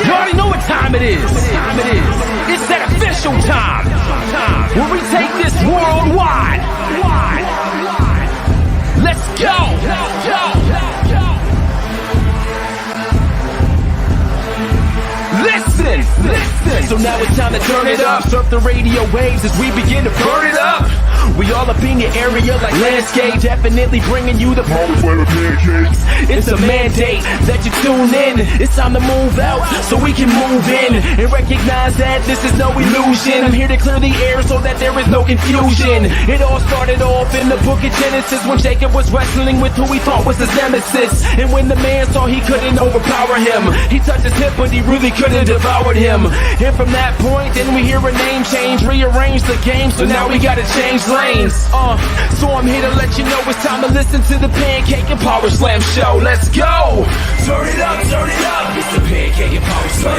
You already know what time it is. It's that official time. When we take this worldwide. Let's go. Listen. So now it's time to turn it up. Surf the radio waves as we begin to burn it up. We all up in your area like landscape, definitely bringing you the pancakes. It's a mandate that you tune in. It's time to move out so we can move in and recognize that this is no illusion. I'm here to clear the air so that there is no confusion. It all started off in the book of Genesis when Jacob was wrestling with who he thought was his nemesis. And when the man saw he couldn't overpower him, he touched his hip but he really couldn't devour him. And from that point then we hear a name change, rearrange the game, so now we gotta change lanes. So I'm here to let you know it's time to listen to the Pancake and Powerslam Show. Let's go! Turn it up, it's the Pancake and Powerslam.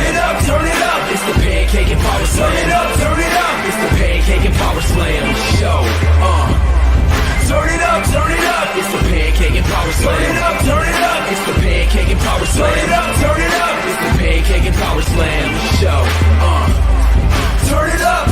Turn it up, it's the Pancake and Powerslam. Turn it up, it's the Pancake and Powerslam Show. Turn it up, it's the Pancake and Powerslam. Turn it up, it's the Pancake and Powerslam. Turn it up, it's the Pancake and Powerslam Show. Turn it up.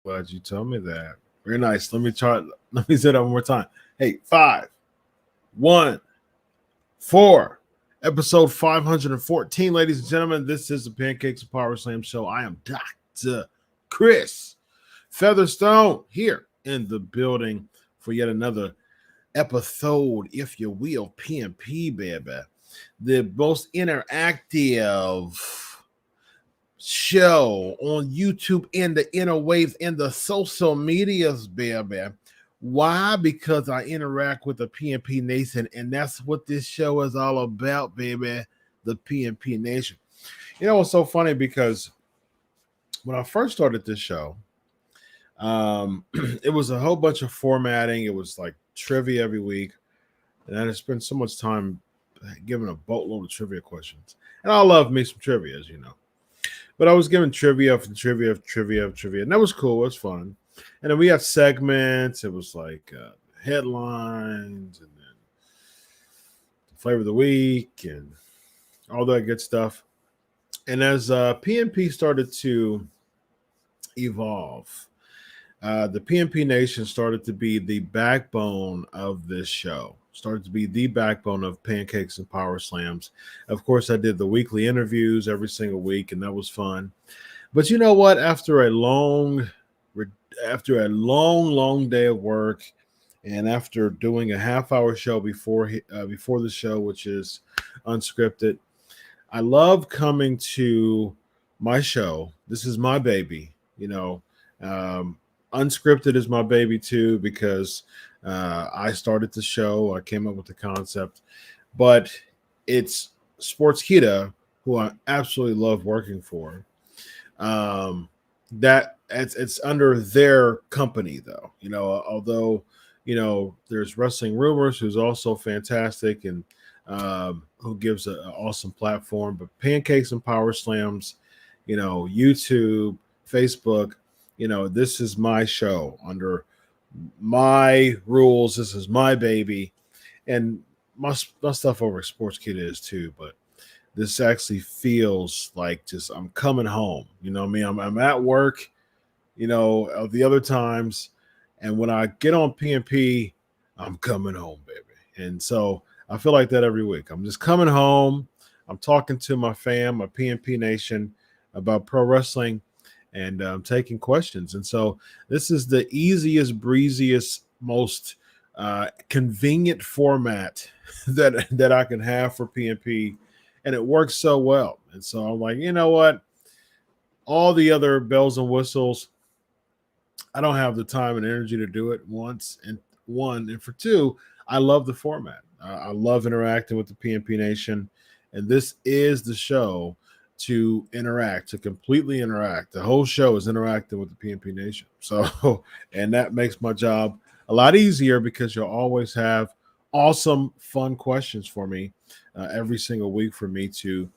glad you told me that. Very nice. Let me say that one more time. Hey, 5, 1, 4. Episode 514, ladies and gentlemen. This is the Pancakes and Powerslams Show. I am Dr. Chris Featherstone here in the building for yet another episode, if you will, PNP, baby. The most interactive show on YouTube and the interwaves and the social medias, baby. Why? Because I interact with the PNP Nation, and that's what this show is all about, baby. The PNP Nation. You know what's so funny? Because when I first started this show, it was a whole bunch of formatting. It was like trivia every week, and I just spent so much time giving a boatload of trivia questions. And I love me some trivia, as you know. But I was giving trivia for trivia, and that was cool. It was fun. And then we had segments. It was like headlines, and then flavor of the week, and all that good stuff. And as PNP started to evolve, the PNP Nation started to be the backbone of this show. Started to be the backbone of Pancakes and Powerslams. Of course, I did the weekly interviews every single week, and that was fun. But you know what? After a long day of work, and after doing a half-hour show before the show, which is unscripted, I love coming to my show. This is my baby, you know. Unscripted is my baby too, because I started the show. I came up with the concept, but it's Sportskeeda, who I absolutely love working for. That it's under their company, though. You know, although there's Wrestling Rumors, who's also fantastic and who gives an awesome platform. But Pancakes and Powerslams, YouTube, Facebook. This is my show under my rules. This is my baby, and my stuff over at Sportskeeda is too. But this actually feels like just I'm coming home. You know what I mean? I'm at work, the other times, and when I get on PNP, I'm coming home, baby. And so I feel like that every week. I'm just coming home. I'm talking to my fam, my PNP Nation, about pro wrestling, and taking questions. And so this is the easiest, breeziest, most convenient format that I can have for PNP, and it works so well. And so I'm like, you know what? All the other bells and whistles, I don't have the time and energy to do it and for two, I love the format. I love interacting with the PNP Nation, and this is the show to completely interact. The whole show is interacting with the PNP Nation. So, and that makes my job a lot easier, because you'll always have awesome, fun questions for me every single week for me to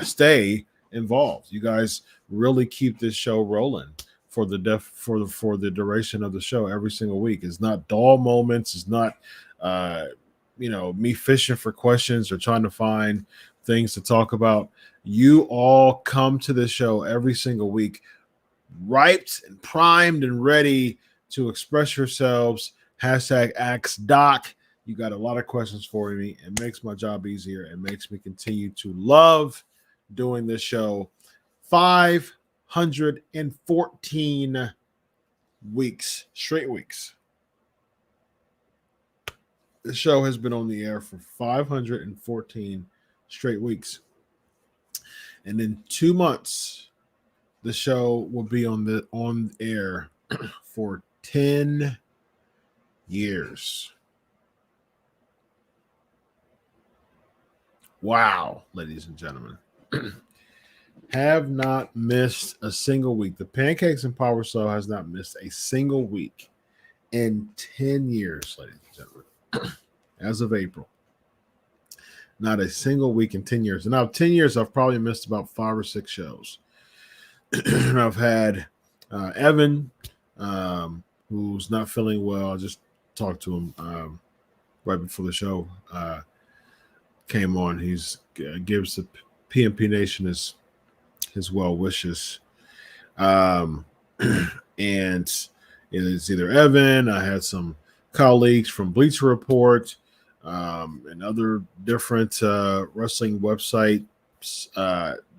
stay involved. You guys really keep this show rolling for the duration of the show every single week. It's not dull moments. It's not me fishing for questions or trying to find things to talk about. You all come to this show every single week, ripe and primed and ready to express yourselves. #AskDoc. You got a lot of questions for me. It makes my job easier. It makes me continue to love doing this show. 514 straight weeks. The show has been on the air for 514 straight weeks. And in 2 months, the show will be on air for 10 years. Wow, ladies and gentlemen. Have not missed a single week. The Pancakes and Power Show has not missed a single week in 10 years, ladies and gentlemen. As of April. Not a single week in 10 years. And now 10 years, I've probably missed about 5 or 6 shows. And I've had Evan, who's not feeling well. I just talked to him right before the show came on. He's gives the PNP Nation his well wishes. And it's either Evan. I had some colleagues from Bleacher Report and other different wrestling websites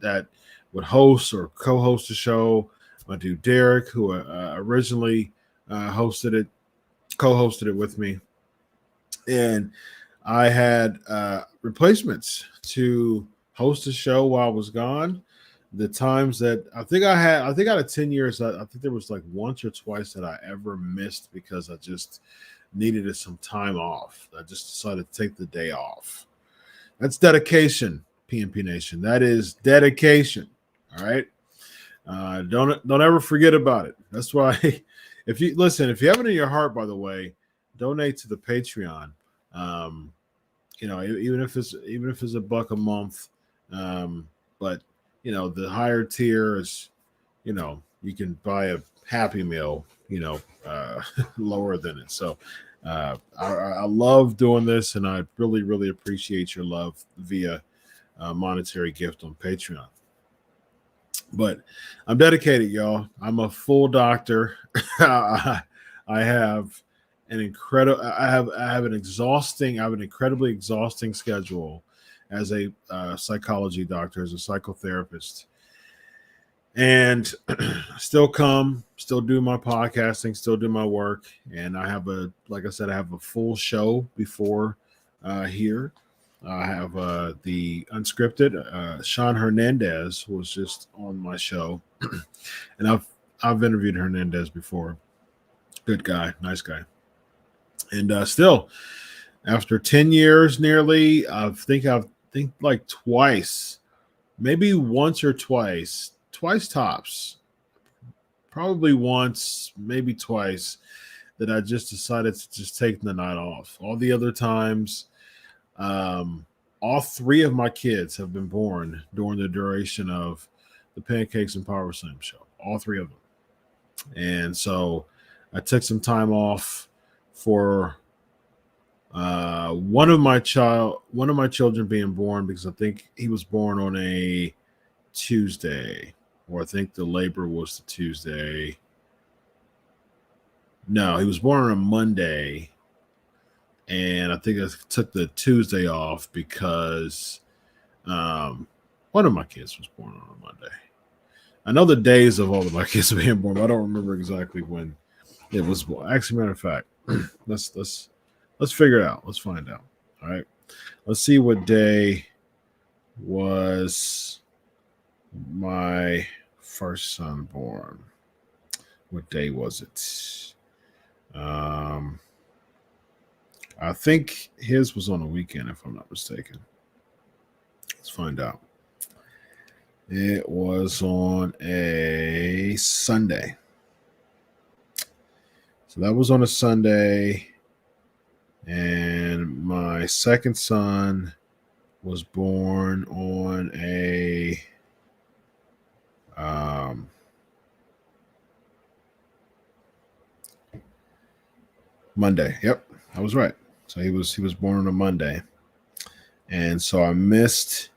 that would host or co-host the show. My dude Derek, who originally co-hosted it with me, and I had replacements to host the show while I was gone. The times that I think out of 10 years, I think there was like once or twice that I ever missed because I just needed some time off. I just decided to take the day off. That's dedication, PNP Nation. That is dedication. All right. Don't ever forget about it. That's why if you have it in your heart, by the way, donate to the Patreon. Even if it's $1 a month. But the higher tier is, you can buy a Happy Meal, lower than it. So I love doing this, and I really, really appreciate your love via monetary gift on Patreon. But I'm dedicated, y'all. I'm a full doctor. I have an incredibly exhausting schedule as a psychology doctor, as a psychotherapist, and still do my podcasting, still do my work. And I have a full show before here. I have the Unscripted. Sean Hernandez was just on my show, and I've interviewed Hernandez before. Good guy, nice guy. And still, after 10 years nearly, I think like twice, maybe once or twice tops, probably once, maybe twice, that I just decided to just take the night off. All the other times, all 3 of my kids have been born during the duration of the Pancakes and Powerslams Show, all 3 of them. And so I took some time off for one of my children being born, because I think he was born on a Tuesday, or I think the labor was the Tuesday. No, he was born on a Monday, and I think I took the Tuesday off because one of my kids was born on a Monday. I know the days of all of my kids being born, but I don't remember exactly when it was born. Actually, matter of fact, let's figure it out. Let's find out. All right. Let's see what day was my first son born. What day was it? I think his was on a weekend, if I'm not mistaken. Let's find out. It was on a Sunday. So that was on a Sunday. And my second son was born on a Monday. Yep, I was right. So he was born on a Monday. And so I missed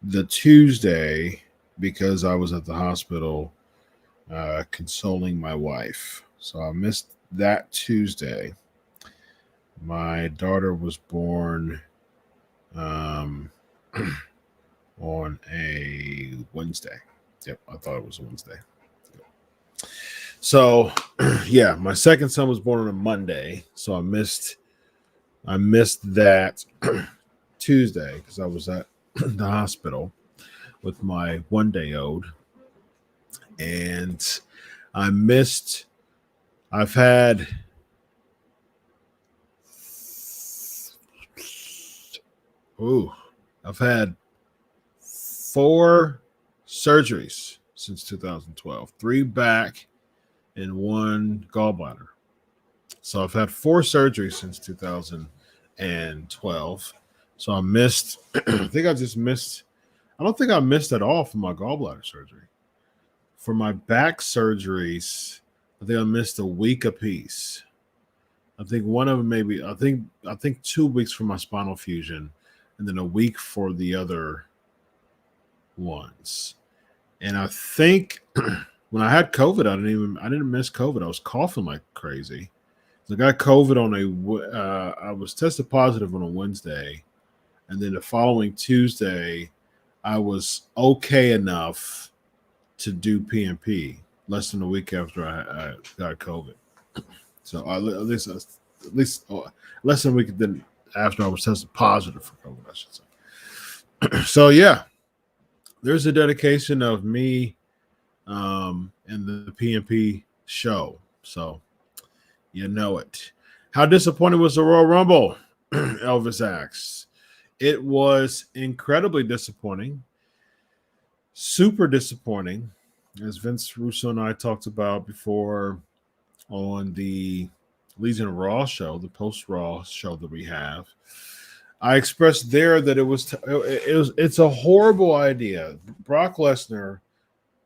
the Tuesday because I was at the hospital consoling my wife. So I missed that Tuesday. My daughter was born on a Wednesday. Yep, I thought it was a Wednesday. So, yeah, my second son was born on a Monday. So I missed that Tuesday because I was at the hospital with my 1-day-old. And I've had I've had 4 surgeries since 2012, 3 back and 1 gallbladder. So I've had 4 surgeries since 2012. So I missed, I don't think I missed at all for my gallbladder surgery. For my back surgeries, I think I missed a week apiece. I think one of them I think 2 weeks for my spinal fusion, and then a week for the other ones. And I think When I had COVID, I didn't miss COVID. I was coughing like crazy. I got COVID I was tested positive on a Wednesday, and then the following Tuesday, I was okay enough to do PNP less than a week after I got COVID. So at least less than a week then after I was tested positive for COVID, I should say. So yeah, there's a dedication of me and the PNP show. So you know it. How disappointing was the Royal Rumble? Elvis asks. It was incredibly disappointing. Super disappointing, as Vince Russo and I talked about before on the Legion of Raw show, the post-Raw show that we have. I expressed there that it's a horrible idea. Brock Lesnar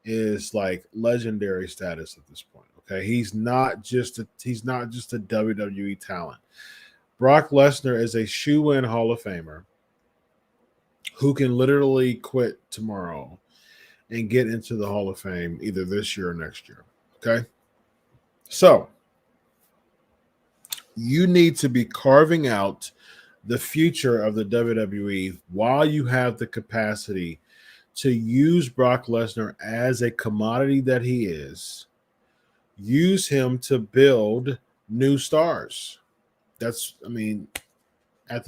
is like legendary status at this point. Okay, he's not just a WWE talent. Brock Lesnar is a shoe-in Hall of Famer who can literally quit tomorrow and get into the Hall of Fame either this year or next year. Okay, so you need to be carving out the future of the WWE while you have the capacity to use Brock Lesnar as a commodity that he is. Use him to build new stars. At the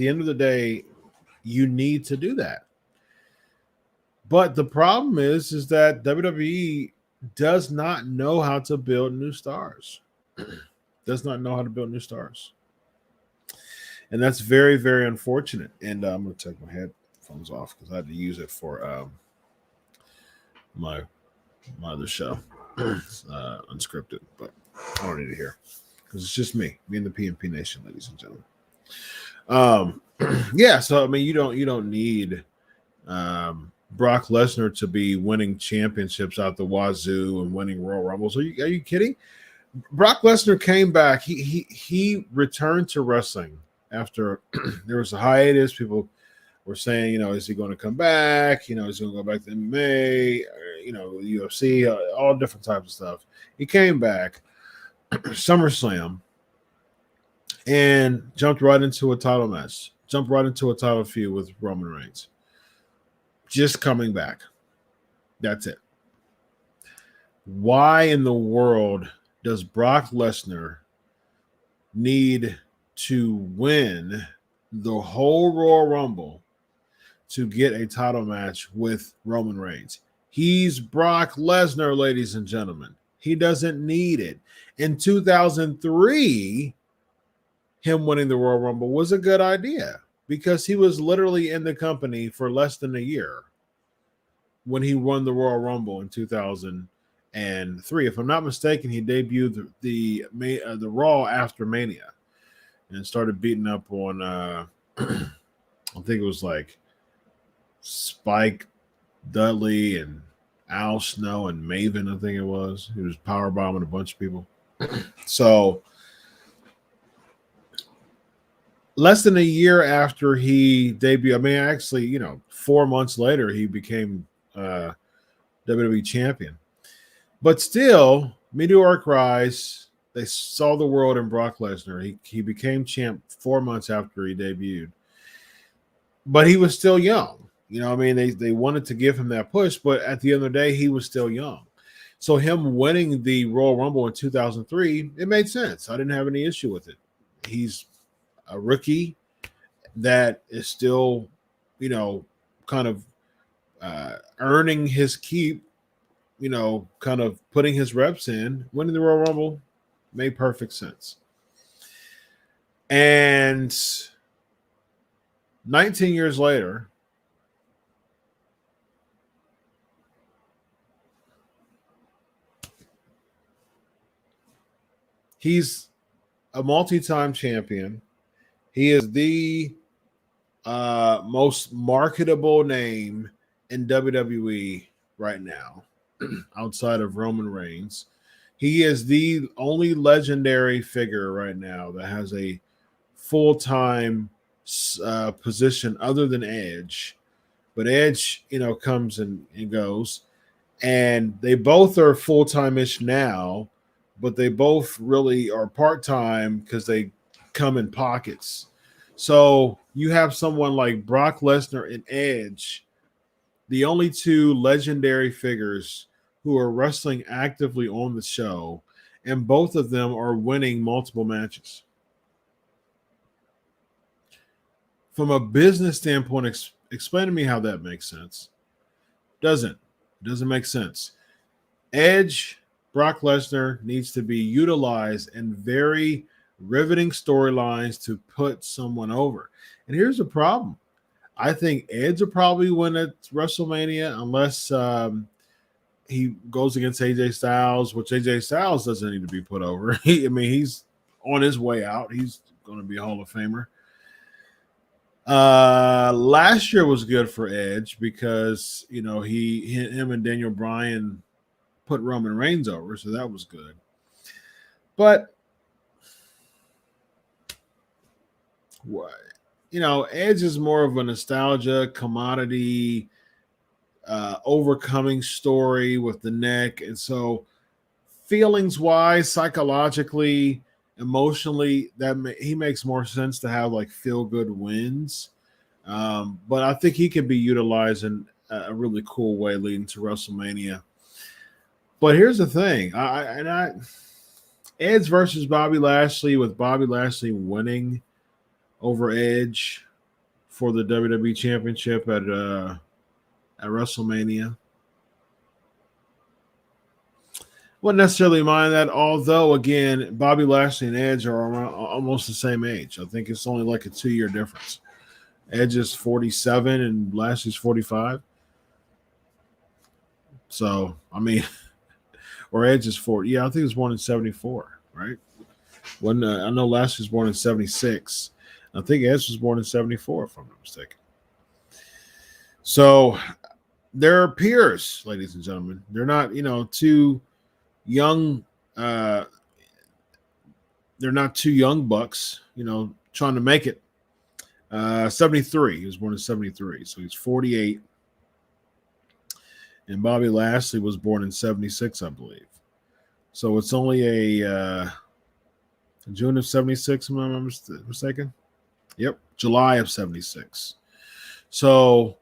end of the day, you need to do that. But the problem is that WWE does not know how to build new stars. Does not know how to build new stars. And that's very, very unfortunate. And I'm going to take my headphones off because I had to use it for my other show. It's unscripted, but I don't need to hear because it's just me and the PNP Nation, ladies and gentlemen. Yeah, so you don't need Brock Lesnar to be winning championships out the wazoo and winning Royal Rumbles. Are you kidding? Brock Lesnar came back. He returned to wrestling after there was a hiatus. People were saying, is he going to come back? Is he going to go back to MMA? UFC, all different types of stuff. He came back, SummerSlam, and jumped right into a title match. Jumped right into a title feud with Roman Reigns. Just coming back. That's it. Why in the world does Brock Lesnar need to win the whole Royal Rumble to get a title match with Roman Reigns? He's Brock Lesnar, ladies and gentlemen. He doesn't need it. In 2003, him winning the Royal Rumble was a good idea because he was literally in the company for less than a year when he won the Royal Rumble in 2003. If I'm not mistaken, he debuted the Raw after Mania and started beating up on I think it was like Spike Dudley and Al Snow and Maven, I think it was. He was powerbombing a bunch of people. So less than a year after he debuted, actually, 4 months later, he became WWE champion. But still, meteoric rise. They saw the world in Brock Lesnar. He became champ 4 months after he debuted. But he was still young. They wanted to give him that push, but at the end of the day, he was still young. So him winning the Royal Rumble in 2003, it made sense. I didn't have any issue with it. He's a rookie that is still, kind of earning his keep, kind of putting his reps in. Winning the Royal Rumble made perfect sense. And 19 years later, he's a multi-time champion. He is the most marketable name in WWE right now, outside of Roman Reigns. He is the only legendary figure right now that has a full-time position other than Edge. But Edge, comes and goes. And they both are full-time-ish now, but they both really are part-time because they come in pockets. So you have someone like Brock Lesnar and Edge, the only two legendary figures who are wrestling actively on the show, and both of them are winning multiple matches. From a business standpoint, explain to me how that makes sense. Doesn't make sense. Edge, Brock Lesnar needs to be utilized in very riveting storylines to put someone over. And here's the problem. I think Edge will probably win at WrestleMania unless he goes against AJ Styles, which AJ Styles doesn't need to be put over. He's on his way out. He's going to be a Hall of Famer. Last year was good for Edge because him and Daniel Bryan put Roman Reigns over, so that was good. But Edge is more of a nostalgia commodity, overcoming story with the neck, and so feelings-wise, psychologically, emotionally, he makes more sense to have like feel-good wins. But I think he can be utilized in a really cool way leading to WrestleMania. But here's the thing: Edge versus Bobby Lashley, with Bobby Lashley winning over Edge for the WWE Championship at WrestleMania. Wouldn't necessarily mind that, although again, Bobby Lashley and Edge are around almost the same age. I think it's only like a 2-year difference. Edge is 47 and Lashley's 45. So, or Edge is 40. Yeah, I think he was born in 74, right? I know Lashley was born in 76. I think Edge was born in 74, if I'm not mistaken. So they're peers, ladies and gentlemen. They're not, two young. They're not two young bucks, trying to make it. 73. He was born in 73, so he's 48. And Bobby Lashley was born in 76, I believe. So it's only a June of 76, am I not mistaken? Yep, July of 76. So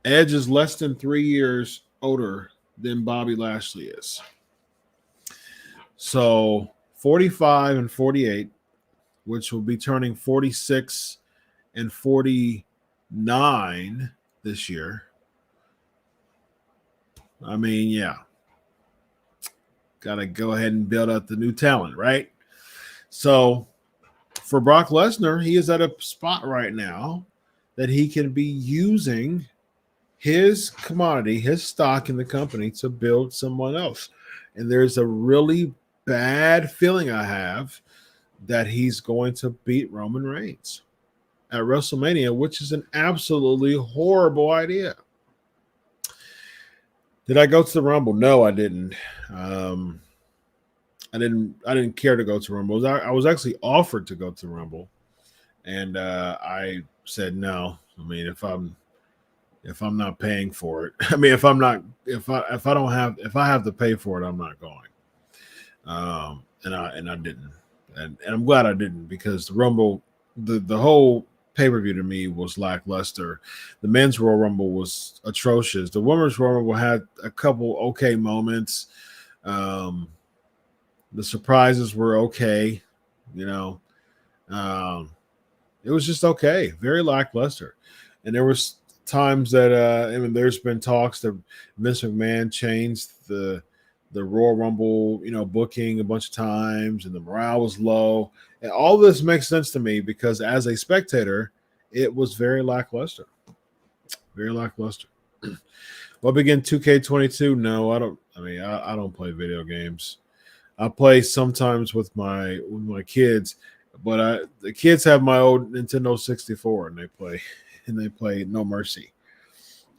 Edge is less than 3 years older than Bobby Lashley is. So 45 and 48, which will be turning 46 and 49 this year. Yeah. Got to go ahead and build up the new talent, right? So for Brock Lesnar, he is at a spot right now that he can be using his commodity, his stock in the company to build someone else. And there's a really bad feeling I have that he's going to beat Roman Reigns at WrestleMania, which is an absolutely horrible idea. Did I go to the Rumble? No, I didn't. I didn't care to go to Rumble. I was actually offered to go to Rumble, and I said no. If I'm not paying for it, if I have to pay for it, I'm not going. And I didn't, and I'm glad I didn't, because the Rumble, the whole pay-per-view to me was lackluster. The men's Royal Rumble was atrocious. The women's Royal Rumble had a couple okay moments. The surprises were okay, it was just okay, very lackluster. And there was times that there's been talks that Vince McMahon changed the Royal Rumble, booking a bunch of times, and the morale was low. And all this makes sense to me because as a spectator, it was very lackluster. Very lackluster. Well, begin 2K22? No, I don't. I don't play video games. I play sometimes with my kids, but the kids have my old Nintendo 64 and they play No Mercy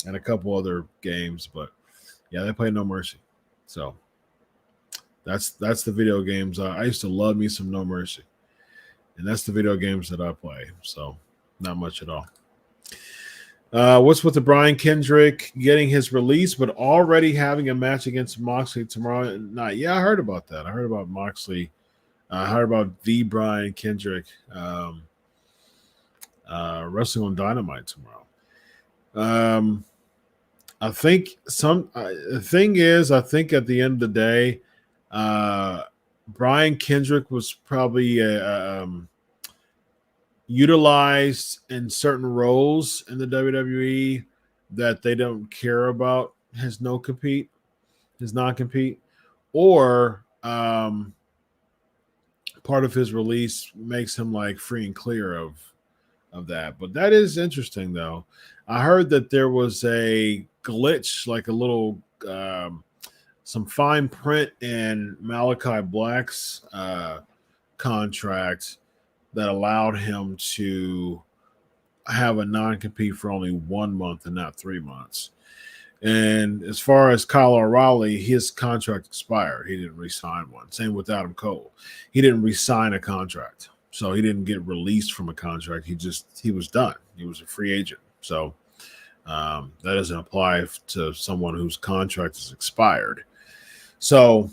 and a couple other games, but yeah, they play No Mercy. So that's the video games. I used to love me some No Mercy, and that's the video games that I play. So not much at all. What's with the Brian Kendrick getting his release, but already having a match against Moxley tomorrow night? Yeah, I heard about that. I heard about Moxley. I heard about the Brian Kendrick wrestling on Dynamite tomorrow. I think the thing is, I think at the end of the day, Brian Kendrick was probably utilized in certain roles in the WWE that they don't care about his non-compete, or part of his release makes him like free and clear of that. But that is interesting, though. I heard that there was a glitch, like a little some fine print in Malachi Black's contract that allowed him to have a non-compete for only 1 month and not 3 months. And as far as Kyle O'Reilly, his contract expired. He didn't re-sign one. Same with Adam Cole. He didn't re-sign a contract. So he didn't get released from a contract. He was done. He was a free agent. So that doesn't apply to someone whose contract is expired. So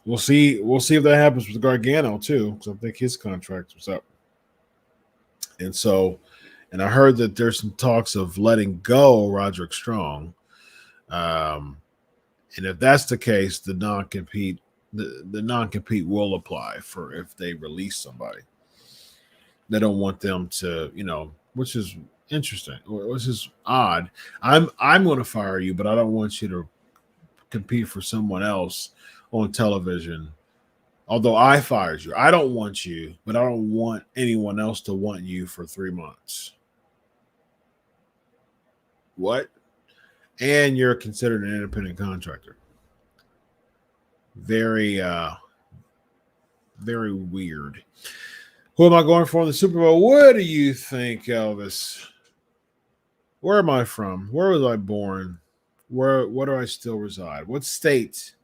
we'll see. We'll see if that happens with Gargano too, because I think his contract was up. And I heard that there's some talks of letting go Roderick Strong. And if that's the case, the non-compete will apply for if they release somebody. They don't want them to, which is interesting, which is odd. I'm going to fire you, but I don't want you to compete for someone else on television. Although I fired you, I don't want you, but I don't want anyone else to want you for 3 months. What? And you're considered an independent contractor. Very, very weird. Who am I going for in the Super Bowl? What do you think, Elvis? Where am I from? Where was I born? Where do I still reside? What state,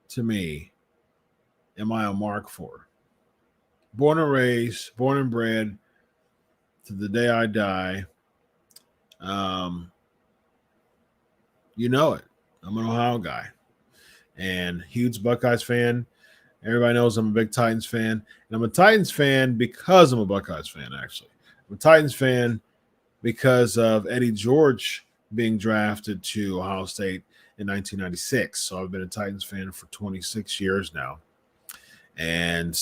to me, am I a mark for? Born and raised, born and bred, to the day I die. You know it. I'm an Ohio guy. And huge Buckeyes fan. Everybody knows I'm a big Titans fan. And I'm a Titans fan because I'm a Buckeyes fan, actually. I'm a Titans fan because of Eddie George being drafted to Ohio State in 1996. So I've been a Titans fan for 26 years now. And,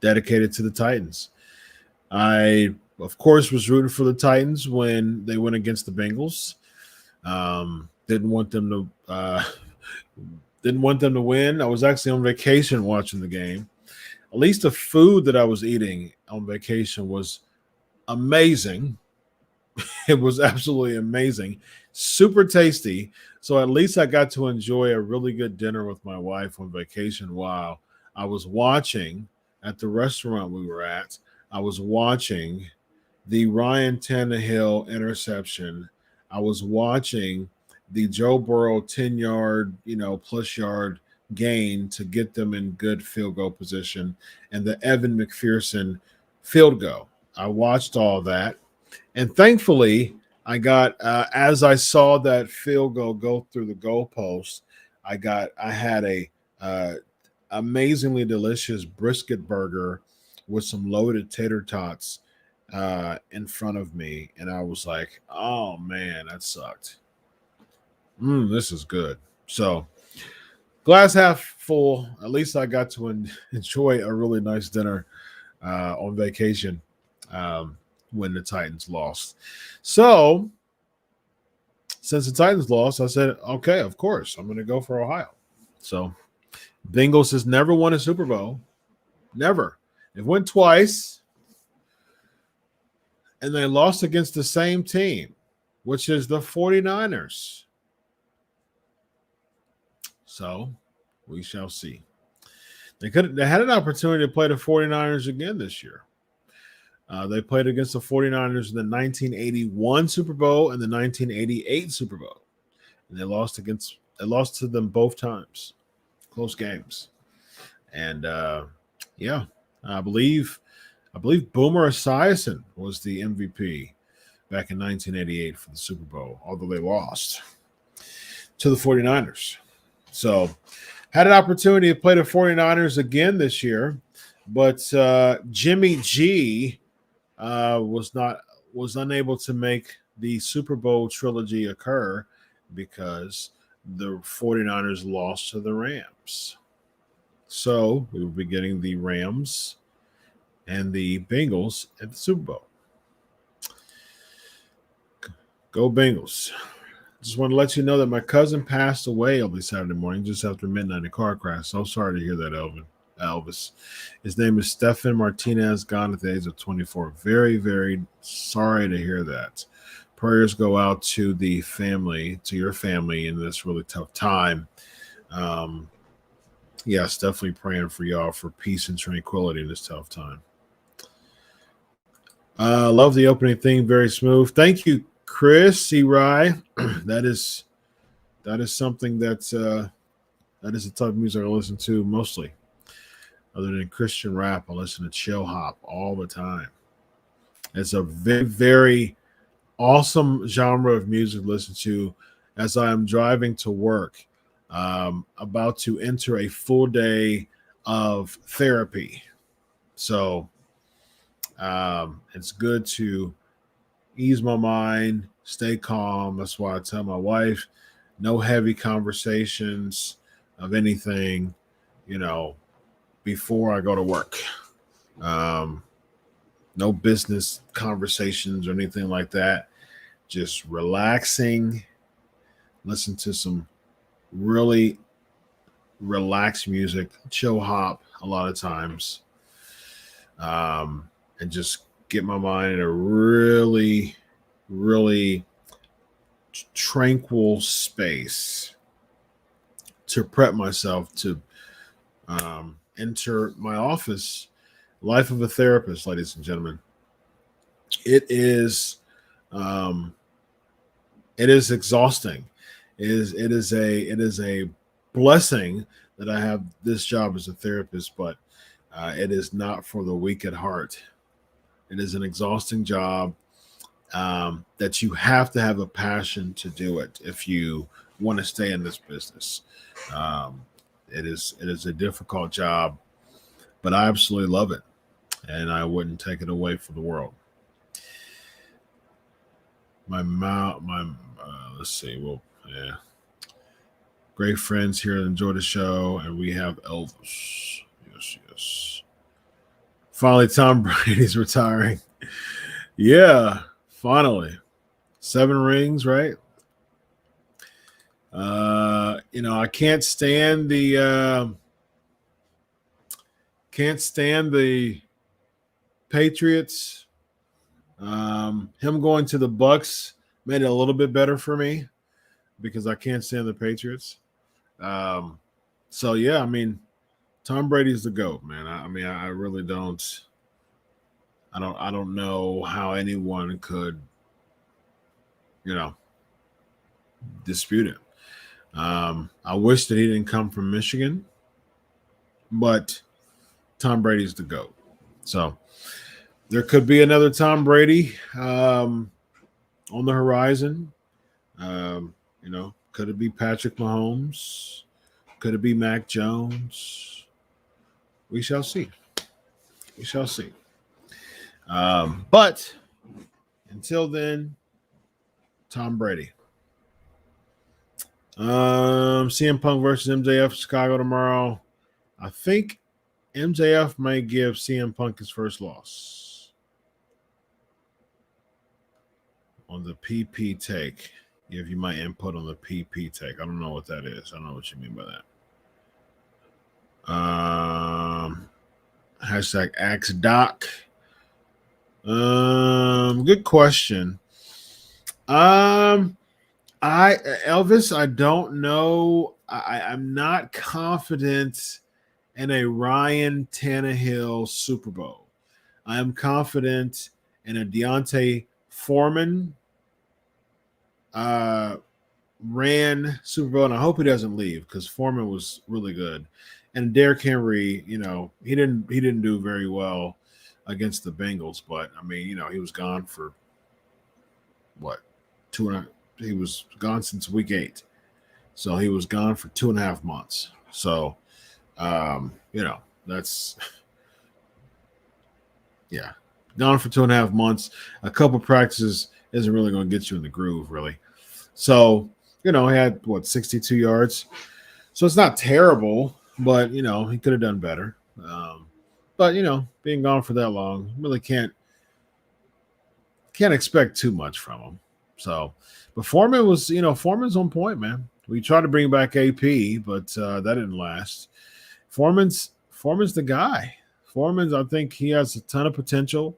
dedicated to the Titans. I, of course, was rooting for the Titans when they went against the Bengals. Didn't want them to win. I was actually on vacation watching the game. At least the food that I was eating on vacation was amazing. It was absolutely amazing. Super tasty. So at least I got to enjoy a really good dinner with my wife on vacation while I was watching at the restaurant we were at. I was watching the Ryan Tannehill interception. I was watching the Joe Burrow 10-yard, plus yard gain to get them in good field goal position, and the Evan McPherson field goal. I watched all that, and thankfully, I got as I saw that field goal go through the goalpost, I had a amazingly delicious brisket burger with some loaded tater tots in front of me, and I was like, "Oh man, that sucked." This is good. So, glass half full. At least I got to enjoy a really nice dinner on vacation when the Titans lost. So, since the Titans lost, I said, okay, of course, I'm going to go for Ohio. So, Bengals has never won a Super Bowl. Never. They've won twice. And they lost against the same team, which is the 49ers. So, we shall see. They had an opportunity to play the 49ers again this year. They played against the 49ers in the 1981 Super Bowl and the 1988 Super Bowl. And they lost to them both times. Close games. And I believe I believe Boomer Esiason was the MVP back in 1988 for the Super Bowl, although they lost to the 49ers. So had an opportunity to play the 49ers again this year, but Jimmy G was unable to make the Super Bowl trilogy occur because the 49ers lost to the Rams. So we will be getting the Rams and the Bengals at the Super Bowl. Go Bengals. Just want to let you know that my cousin passed away early Saturday morning just after midnight in a car crash. So sorry to hear that, Elvis. His name is Stefan Martinez, gone at the age of 24. Very, very sorry to hear that. Prayers go out to the family, to your family in this really tough time. Yes, definitely praying for y'all for peace and tranquility in this tough time. Love the opening theme, very smooth. Thank you, Chris C. Rye. that is something that is the type of music I listen to mostly. Other than Christian rap, I listen to chill hop all the time. It's a very, very awesome genre of music to listen to as I am driving to work, about to enter a full day of therapy. So it's good to ease my mind, stay calm. That's why I tell my wife, no heavy conversations of anything, before I go to work. No business conversations or anything like that. Just relaxing, listen to some really relaxed music, chill hop a lot of times, and just get my mind in a really, really tranquil space to prep myself to enter my office. Life of a therapist, ladies and gentlemen. It is exhausting. It is a blessing that I have this job as a therapist, but it is not for the weak at heart. It is an exhausting job that you have to have a passion to do it if you want to stay in this business. It is a difficult job, but I absolutely love it, and I wouldn't take it away for the world. Let's see. Well, yeah. Great friends here enjoy the show, and we have Elvis. Yes. Finally, Tom Brady's retiring. Yeah, finally. 7 rings, right? I can't stand the Patriots. Him going to the Bucks made it a little bit better for me because I can't stand the Patriots. So yeah, Tom Brady's the GOAT, man. I really don't. I don't know how anyone could, dispute it. I wish that he didn't come from Michigan, but Tom Brady's the GOAT. So there could be another Tom Brady on the horizon. Could it be Patrick Mahomes? Could it be Mac Jones? We shall see. But until then, Tom Brady. CM Punk versus MJF Chicago tomorrow. I think MJF may give CM Punk his first loss on the PP take. Give you my input on the PP take. I don't know what that is. I don't know what you mean by that. Hashtag AskDoc. Good question. Elvis, I don't know. I'm not confident in a Ryan Tannehill Super Bowl. I am confident in a Deontay Foreman ran Super Bowl, and I hope he doesn't leave because Foreman was really good. And Derrick Henry, he didn't do very well against the Bengals. But I mean, he was gone for what, 2.5. He was gone since week 8, so he was gone for 2.5 months. So, that's gone for 2.5 months. A couple practices isn't really going to get you in the groove, really. So, he had 62 yards. So it's not terrible, but he could have done better. But being gone for that long, really can't expect too much from him. So, but Foreman's on point, man. We tried to bring back AP, but that didn't last. Foreman's the guy. I think he has a ton of potential.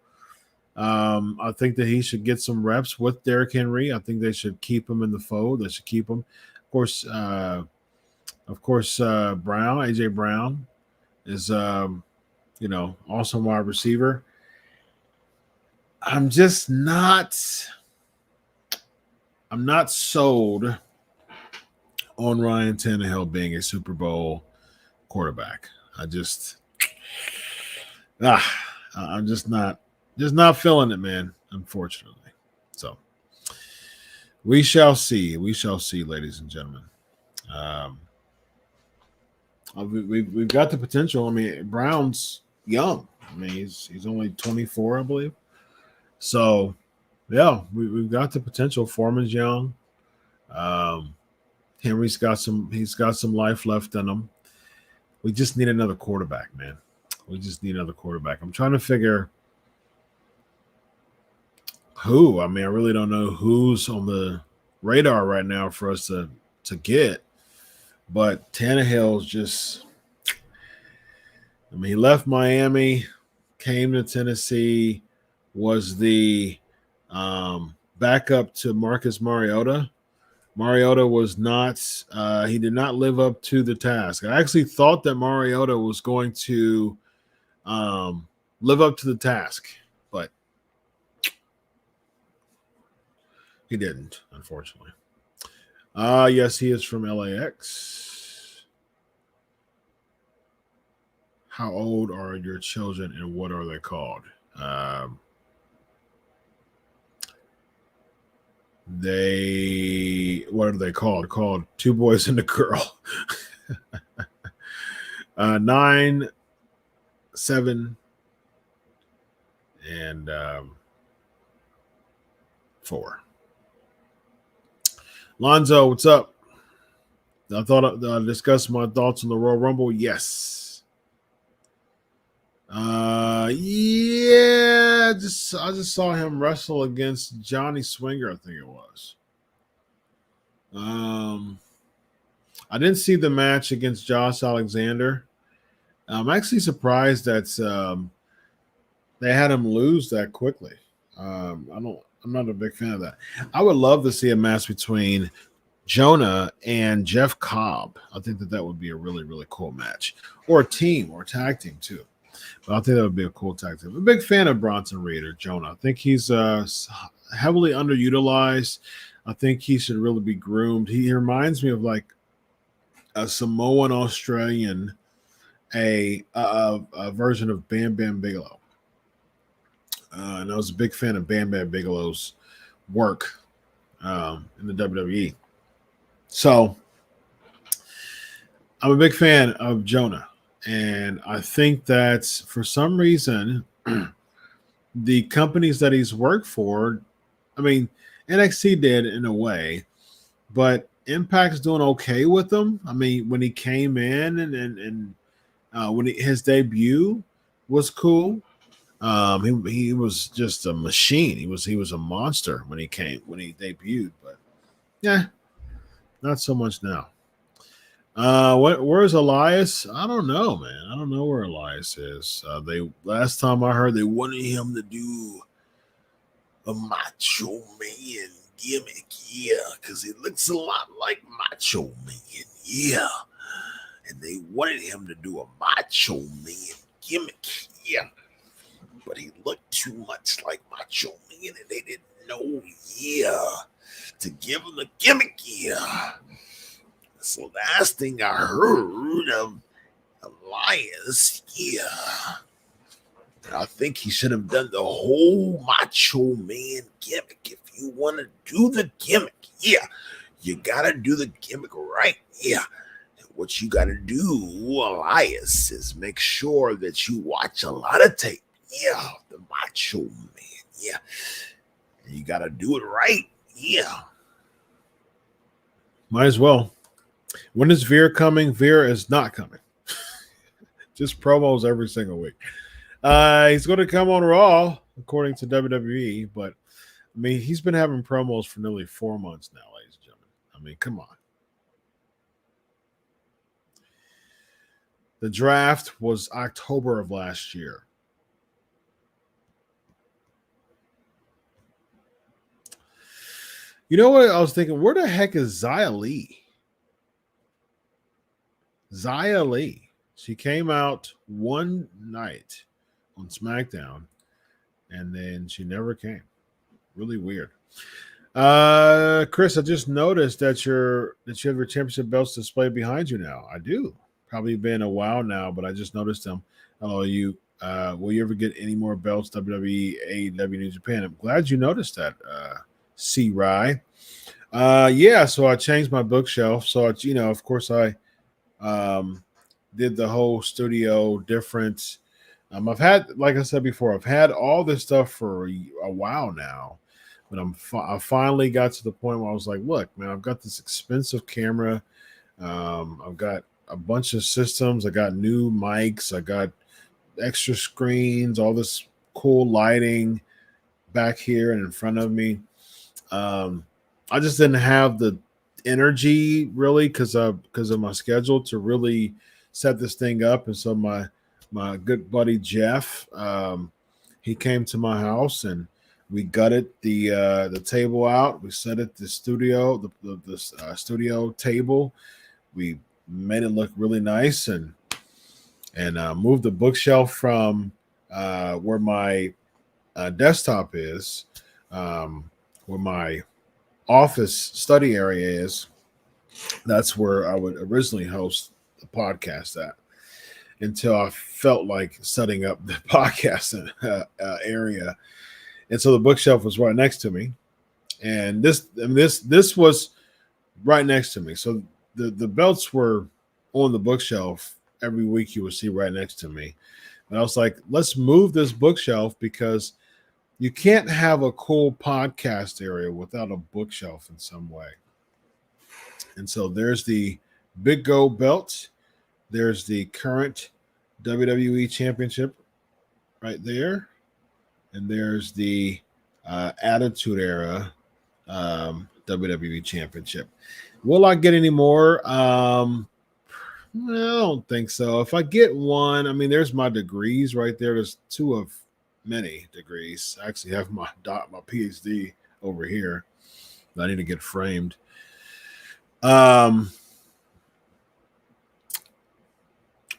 I think that he should get some reps with Derrick Henry. I think they should keep him in the fold. They should keep him. Of course, Brown, AJ Brown is awesome wide receiver. I'm not sold on Ryan Tannehill being a Super Bowl quarterback. I'm just not feeling it, man, unfortunately. So we shall see, ladies and gentlemen. We've got the potential. I mean, Brown's young. I mean, he's only 24, I believe. So, yeah, we've got the potential. Foreman's young. Henry's got some life left in him. We just need another quarterback, man. I'm trying to figure who. I mean, I really don't know who's on the radar right now for us to get. But Tannehill's just, I mean, he left Miami, came to Tennessee, was the backup to Marcus Mariota. Mariota was not, he did not live up to the task. I actually thought that Mariota was going to live up to the task, but he didn't, unfortunately. Yes, he is from LAX. How old are your children and what are they called? What are they called? Called Two Boys and a Girl. 9, 7, and 4. Lonzo, what's up? I thought I discussed my thoughts on the Royal Rumble. Yes. Yeah. I just saw him wrestle against Johnny Swinger, I think it was. I didn't see the match against Josh Alexander. I'm actually surprised that they had him lose that quickly. I'm not a big fan of that. I would love to see a match between Jonah and Jeff Cobb. I think that would be a really, really cool match. Or a team, or a tag team, too. But I think that would be a cool tag team. I'm a big fan of Bronson Reed or Jonah. I think he's heavily underutilized. I think he should really be groomed. He reminds me of like a Samoan Australian, a version of Bam Bam Bigelow. And I was a big fan of Bam Bam Bigelow's work in the WWE. So I'm a big fan of Jonah. And I think that for some reason, the companies that he's worked for, I mean, NXT did in a way, but Impact's doing okay with him. I mean, when he came in and when his debut was cool. He was just a machine. He was a monster when he debuted, but yeah, not so much now. Where's Elias? I don't know, man. I don't know where Elias is. Last time I heard they wanted him to do a Macho Man gimmick, yeah, because he looks a lot like Macho Man, yeah. And they wanted him to do a Macho Man gimmick, yeah. But he looked too much like Macho Man, and they didn't know, yeah, to give him the gimmick, yeah. So last thing I heard of Elias, yeah, I think he should have done the whole Macho Man gimmick. If you want to do the gimmick, yeah, you got to do the gimmick right. Yeah. What you got to do, Elias, is make sure that you watch a lot of tape. Yeah, the Macho Man. Yeah. You got to do it right. Yeah. Might as well. When is Veer coming? Veer is not coming. Just promos every single week. He's going to come on Raw, according to WWE, but I mean, he's been having promos for nearly 4 months now, ladies and gentlemen. I mean, come on. The draft was October of last year. You know what I was thinking? Where the heck is Xia Li? Xia Li. She came out one night on SmackDown, and then she never came. Really weird. Chris, I just noticed that you have your championship belts displayed behind you now. I do. Probably been a while now, but I just noticed them. Oh, will you ever get any more belts? WWE, AEW, New Japan. I'm glad you noticed that. C. Rye. Yeah. So I changed my bookshelf. So of course, I did the whole studio different. I've had, like I said before, I've had all this stuff for a while now, but I finally got to the point where I was like, look, man, I've got this expensive camera. I've got a bunch of systems. I got new mics. I got extra screens, all this cool lighting back here and in front of me. I just didn't have the energy really because of my schedule to really set this thing up. And so my good buddy Jeff, he came to my house and we gutted the table out. We set it the studio, the studio table. We made it look really nice and moved the bookshelf from where my desktop is, where my office study area is. That's where I would originally host the podcast at, until I felt like setting up the podcast area. And so the bookshelf was right next to me. And this was right next to me. So the belts were on the bookshelf every week. You would see right next to me. And I was like, let's move this bookshelf because you can't have a cool podcast area without a bookshelf in some way. And so there's the Big Gold belt. There's the current WWE Championship right there. And there's the Attitude Era WWE Championship. Will I get any more? I don't think so. If I get one, I mean, there's my degrees right there. There's two of many degrees. I actually have my PhD over here. I need to get framed. I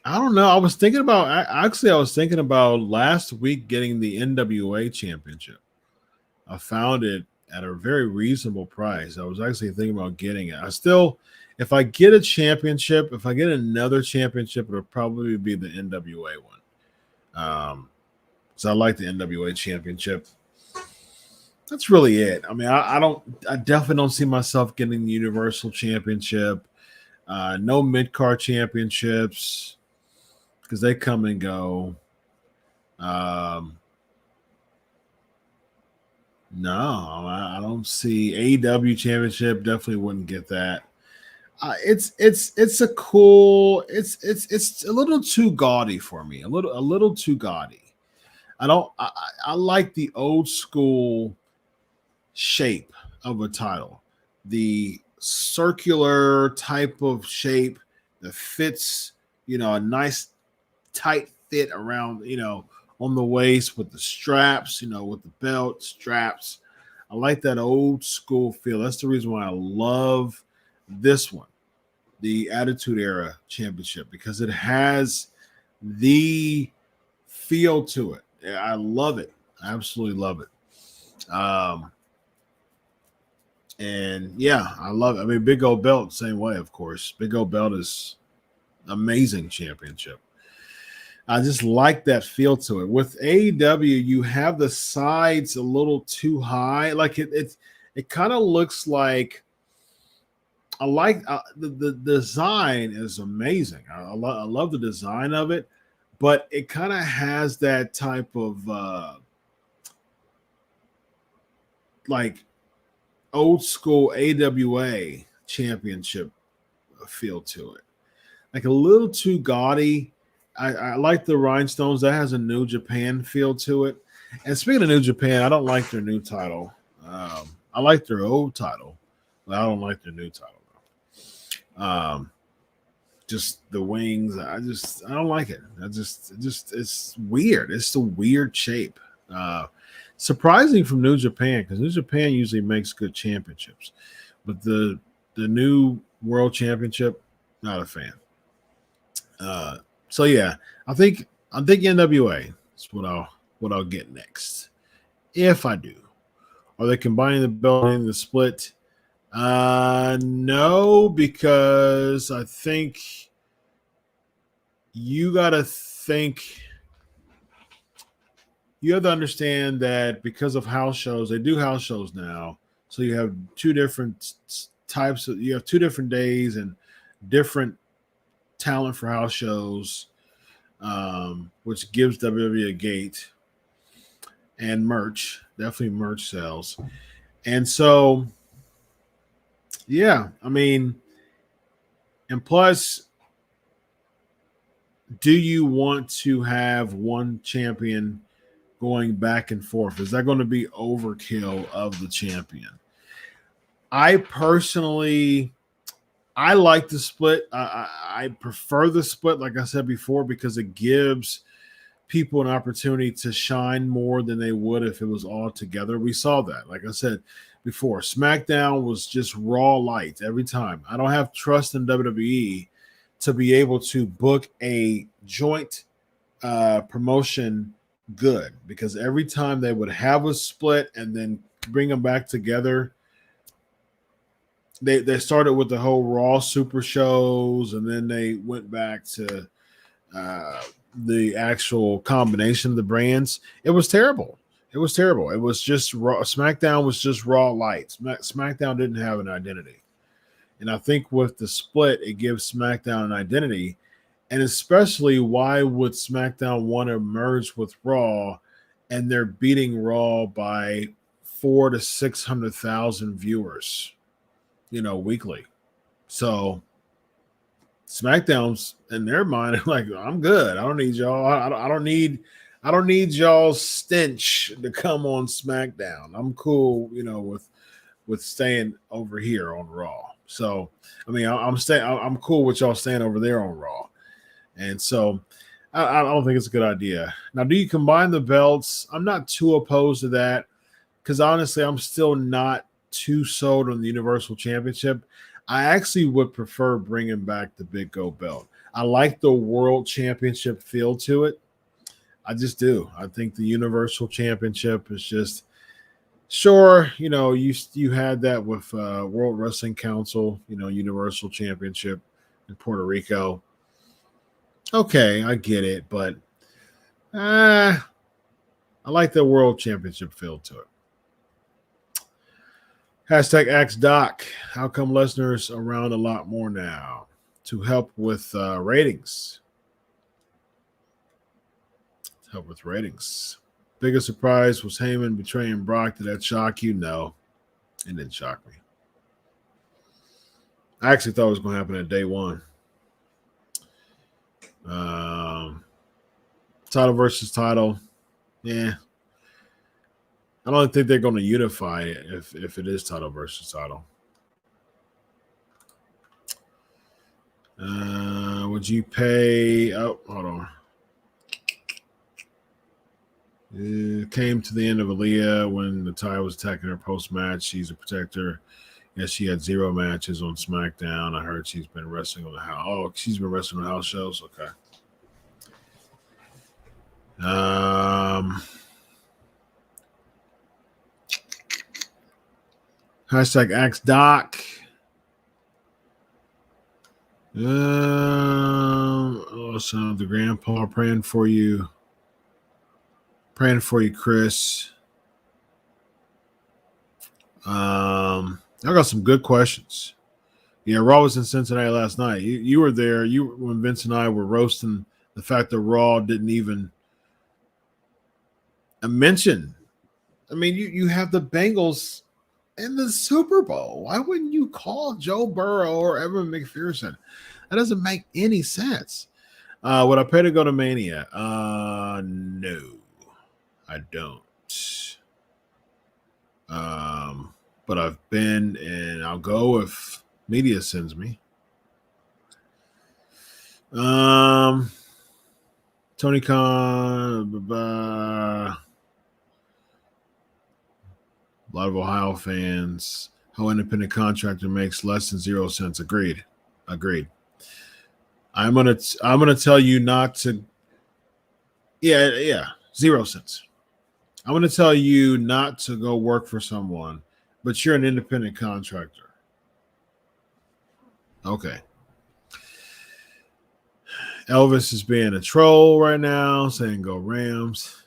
don't know. I was thinking about last week getting the NWA championship. I found it at a very reasonable price. I was actually thinking about getting it. If I get a championship, if I get another championship, it'll probably be the NWA one. So I like the NWA championship. That's really it. I mean, I definitely don't see myself getting the Universal Championship. No mid-card championships because they come and go. No, I don't see AEW Championship. Definitely wouldn't get that. It's a little too gaudy for me. A little too gaudy. I like the old school shape of a title, the circular type of shape that fits, a nice tight fit around, on the waist with the straps, with the belt straps. I like that old school feel. That's the reason why I love this one, the Attitude Era Championship, because it has the feel to it. I love it. I absolutely love it. And yeah, I love it. I mean, Big Gold Belt, same way, of course. Big Gold Belt is amazing championship. I just like that feel to it. With AEW, you have the sides a little too high. Like it kind of looks like I like the design is amazing. I love the design of it, but it kind of has that type of like old school AWA championship feel to it. Like a little too gaudy. I like the rhinestones. That has a New Japan feel to it. And speaking of New Japan, I don't like their new title. I like their old title, but I don't like their new title. Just the wings. I don't like it. It's weird. It's a weird shape. Surprising from New Japan, because New Japan usually makes good championships, but the new World Championship, not a fan. So yeah, I think NWA is what I'll get next, if I do. Are they combining the belt and the split? No, because I think you have to understand that because of house shows, they do house shows now. So you have two different days and different talent for house shows, which gives WWE a gate and merch, definitely merch sales. And so, yeah, I mean, and plus, do you want to have one champion going back and forth? Is that going to be overkill of the champion? I personally, I like the split. I prefer the split, like I said before, because it gives people an opportunity to shine more than they would if it was all together. We saw that. Like I said before, SmackDown was just raw light every time. I don't have trust in WWE to be able to book a joint promotion good, because every time they would have a split and then bring them back together, they started with the whole Raw Super shows, and then they went back to the actual combination of the brands. It was terrible. It was terrible. It was just Raw. SmackDown was just raw light. SmackDown didn't have an identity. And I think with the split, it gives SmackDown an identity. And especially, why would SmackDown want to merge with Raw, and they're beating Raw by 400,000 to 600,000 viewers, weekly. So SmackDown's in their mind like, I'm good. I don't need y'all. I don't need y'all's stench to come on SmackDown. I'm cool, with staying over here on Raw. So, I mean, I'm cool with y'all staying over there on Raw. And so I don't think it's a good idea. Now, do you combine the belts? I'm not too opposed to that, because honestly, I'm still not too sold on the Universal Championship. I actually would prefer bringing back the Big Gold belt. I like the World Championship feel to it. I just do. I think the Universal Championship is just, sure, you had that with World Wrestling Council, Universal Championship in Puerto Rico. Okay, I get it, but I like the World Championship feel to it. Hashtag Ask Doc. How come Lesnar's around a lot more now? To help with ratings. To help with ratings. Biggest surprise was Heyman betraying Brock. Did that shock you? No, it didn't shock me. I actually thought it was going to happen at day one. Title versus title. Yeah. I don't think they're going to unify it if it is title versus title. Would you pay? Oh, hold on. It came to the end of Aaliyah when Natalya was attacking her post-match. She's a protector. Yes, she had 0 matches on SmackDown. I heard she's been wrestling on the house. Oh, she's been wrestling on house shows. Okay. Hashtag Ask Doc. Son of the Grandpa, praying for you. Praying for you, Chris. I got some good questions. Yeah, Raw was in Cincinnati last night. You were there. When Vince and I were roasting the fact that Raw didn't even mention. I mean, you have the Bengals in the Super Bowl. Why wouldn't you call Joe Burrow or Evan McPherson? That doesn't make any sense. Would I pay to go to Mania? No, I don't. But I've been, and I'll go if media sends me. Tony Khan, a lot of Ohio fans. How independent contractor makes less than 0 cents. Agreed. I'm gonna tell you not to. Yeah, 0 cents. I'm going to tell you not to go work for someone, but you're an independent contractor. Okay. Elvis is being a troll right now, saying go Rams.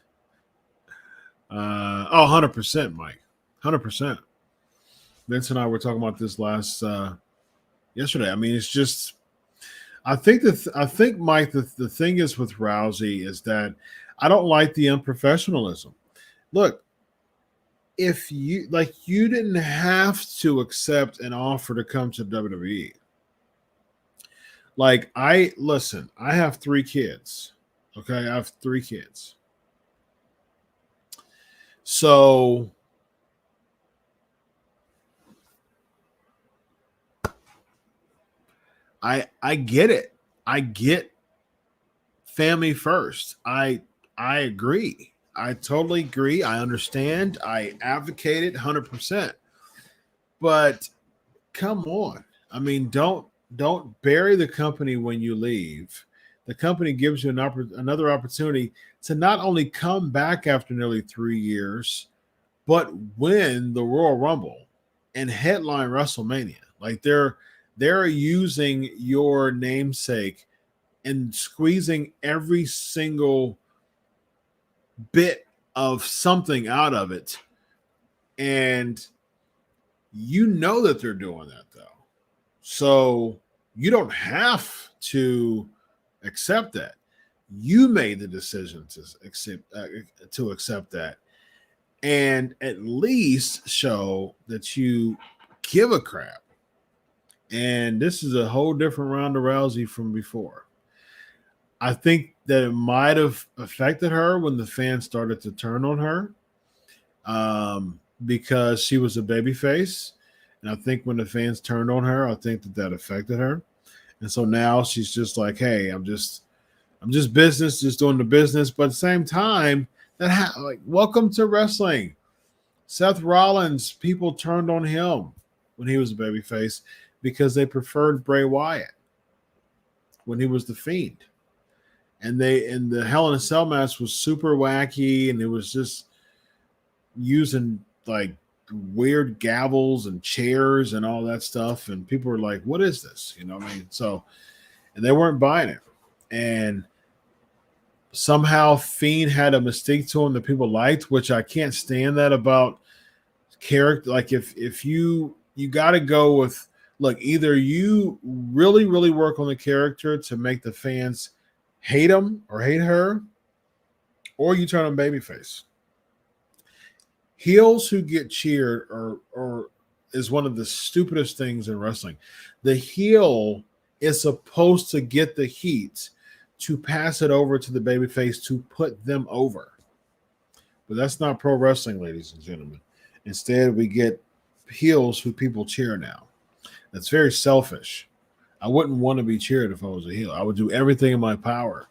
100%, Mike. 100%. Vince and I were talking about this yesterday. I mean, it's just I think, Mike, the thing is with Rousey is that I don't like the unprofessionalism. Look, if you didn't have to accept an offer to come to WWE. Like, I have 3 kids. Okay, I have 3 kids. So I get it. I get family first. I agree. I totally agree. I understand. I advocate it 100%. But come on. I mean, don't bury the company when you leave. The company gives you another opportunity to not only come back after nearly 3 years, but win the Royal Rumble and headline WrestleMania. Like they're using your namesake and squeezing every single bit of something out of it. And you know that they're doing that, though. So you don't have to accept that. You made the decision to accept that, and at least show that you give a crap. And this is a whole different Ronda Rousey from before. I think that it might have affected her when the fans started to turn on her because she was a babyface. And I think when the fans turned on her, I think that affected her. And so now she's just like, hey, I'm just business, just doing the business. But at the same time, welcome to wrestling. Seth Rollins, people turned on him when he was a babyface because they preferred Bray Wyatt when he was the Fiend. And the Hell in a Cell match was super wacky, and it was just using like weird gavels and chairs and all that stuff. And people were like, what is this? You know what I mean? So, and they weren't buying it. And somehow Fiend had a mystique to him that people liked, which I can't stand that about character. Like if you got to go with, look, either you really, really work on the character to make the fans hate him or hate her, or you turn on babyface. Heels who get cheered or is one of the stupidest things in wrestling. The heel is supposed to get the heat to pass it over to the babyface to put them over. But that's not pro wrestling, ladies and gentlemen. Instead, we get heels who people cheer now. That's very selfish. I wouldn't want to be cheered if I was a heel. I would do everything in my power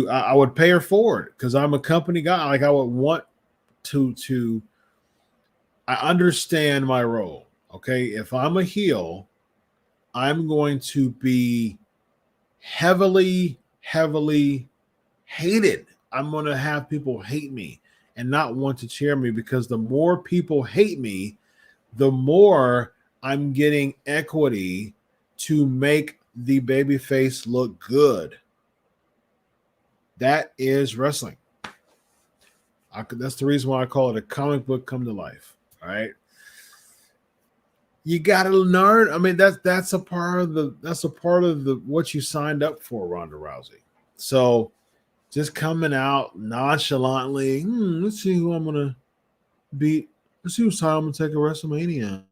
I would pay her forward because I'm a company guy. Like I would want to I understand my role. Okay. If I'm a heel, I'm going to be heavily hated. I'm going to have people hate me and not want to cheer me because the more people hate me, the more I'm getting equity to make the babyface look good. That is wrestling. That's the reason why I call it a comic book come to life. All right. You got to learn. I mean, that's a part of the what you signed up for, Ronda Rousey. So just coming out nonchalantly, let's see who I'm gonna beat. Let's see who's time I'm gonna take a WrestleMania.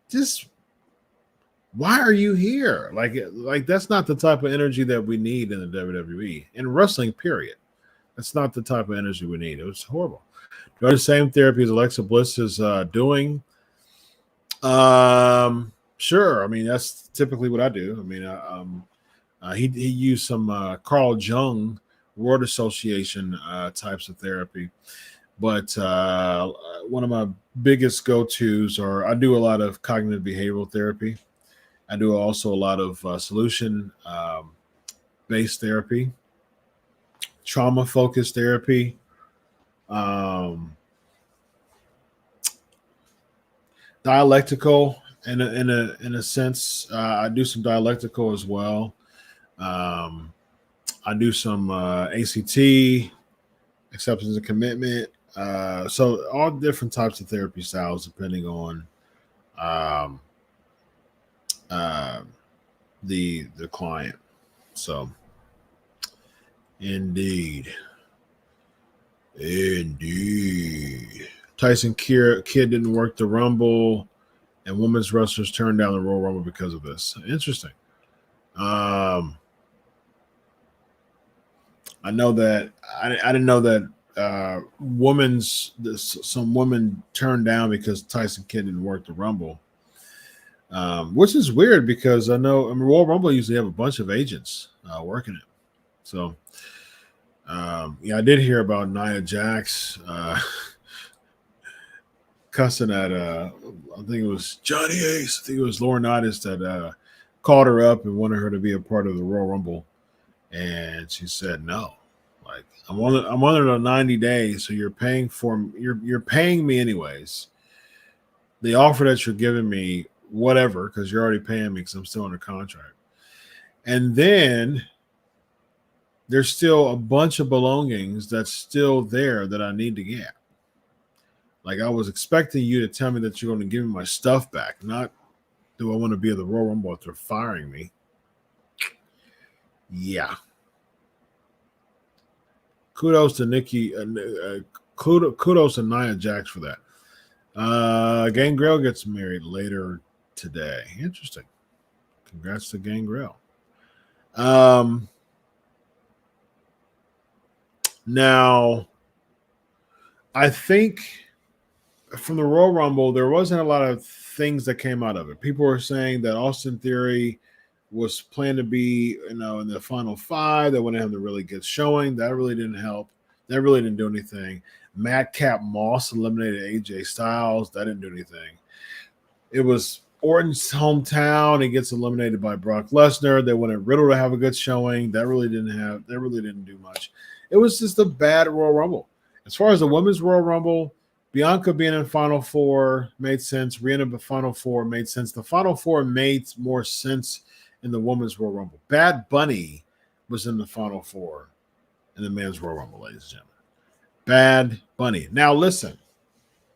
Just why are you here? Like that's not the type of energy that we need in the WWE in wrestling. Period. That's not the type of energy we need. It was horrible. Do the same therapy as Alexa Bliss is doing. Sure. I mean, that's typically what I do. I mean, he used some Carl Jung Word Association types of therapy, but one of my biggest go-tos are I do a lot of cognitive behavioral therapy. I do also a lot of solution based therapy, trauma focused therapy. Dialectical in a sense. I do some dialectical as well. I do some ACT, acceptance and commitment. So all different types of therapy styles depending on the client. So indeed. Tyson Kidd didn't work the Rumble, and women's wrestlers turned down the Royal Rumble because of this. Interesting. I know that I didn't know that some women turned down because Tyson Kidd didn't work the Rumble, which is weird because I know Royal Rumble usually have a bunch of agents working it. So, yeah, I did hear about Nia Jax cussing at I think it was Johnny Ace. I think it was Laurinaitis that called her up and wanted her to be a part of the Royal Rumble, and she said no. Like I'm under the 90 days, so you're paying me anyways. The offer that you're giving me, whatever, because you're already paying me because I'm still under contract, and then there's still a bunch of belongings that's still there that I need to get. Like I was expecting you to tell me that you're going to give me my stuff back, not do I want to be at the Royal Rumble after firing me? Yeah. Kudos to Nikki. Kudos to Nia Jax for that. Gangrel gets married later today. Interesting. Congrats to Gangrel. Now, I think from the Royal Rumble, there wasn't a lot of things that came out of it. People were saying that Austin Theory was planned to be, in the final five. They wouldn't have the really good showing. That really didn't help. That really didn't do anything. Madcap Moss eliminated AJ Styles. That didn't do anything. It was Orton's hometown. He gets eliminated by Brock Lesnar. They wanted Riddle to have a good showing. That really didn't do much. It was just a bad Royal Rumble. As far as the women's Royal Rumble, Bianca being in Final Four made sense. Rhea in the Final Four made sense. The Final Four made more sense in the women's Royal Rumble. Bad Bunny was in the Final Four in the men's Royal Rumble, ladies and gentlemen. Bad Bunny. Now, listen,